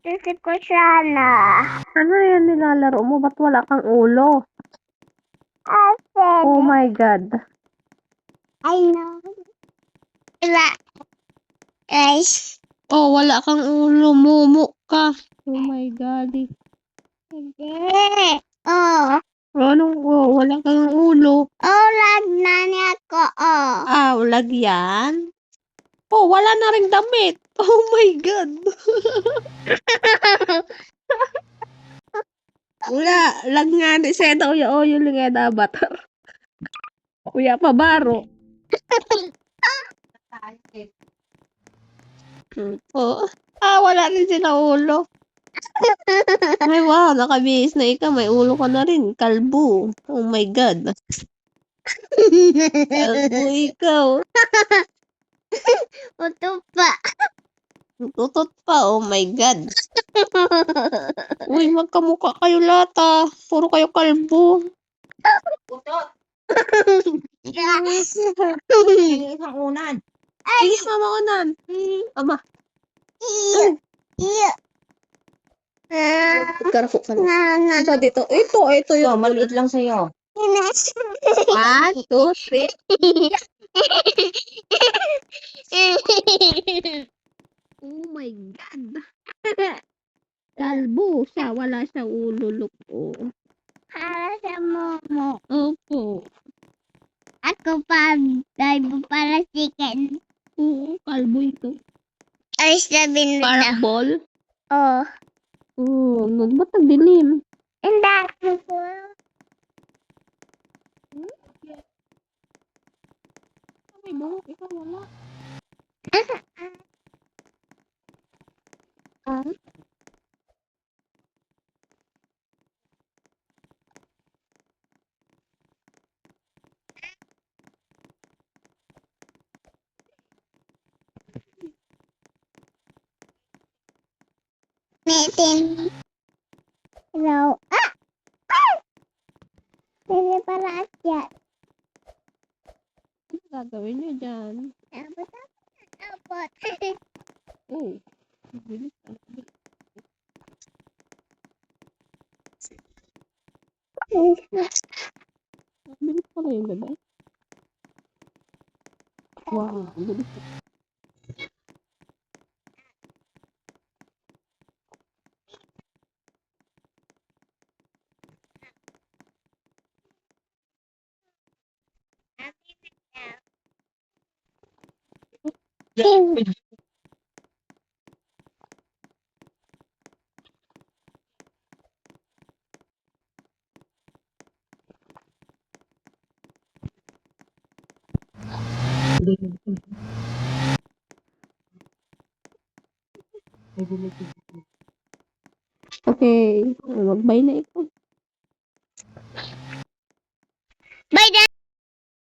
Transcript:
si Kushana. Ano yan nilalaro mo? Ba't wala kang ulo? Oh my God. I know. Guys. Oh, wala kang ulo. Mumu ka. Oh my God. Hindi. Oh. Anong wala kang ulo? Oh, lag na niya ko. Oh. Ah, lagyan? Oh, wala na ring damit. Oh my God. Wala. Lag nga ni Seda uya oyo linga dapat. Kuya pa baro. Oh. Ah, wala rin sila ulo. Ay, wow, nakabihis na ikaw. May ulo ka na rin. Kalbo. Oh my God. Kalbo ikaw. Uto pa. Tutot pa. Oh my God. Uy, magkamukha kayo lahat ah. Puro kayo kalbo. Putot! Isang unan. Sige, mama ko nan. Ama. Iya. Karako ka na. Sa dito. Ito So, yung. maliit lang sa'yo. 1, 2, 3. Oh my God. Kalbo siya. Wala siyang ulo. Look. Oh. Para sa momo. Opo. Ako pa, dahil para chicken. Oo, kalbo ito. Ay, sabihin mo Parang na. ball. Oh. Oo, ba't nagdilim? Hindi ako po. May buhok, ikaw wala. Meeting. Hello. Ah! Ah! Pwede para akyat. Ano gagawin niyo dyan? Dapat. Dapat. Oh, bilis. Bilis pala yung bebe. Wow, bilis. Okay, mag-bye na ito. Bye, Dad.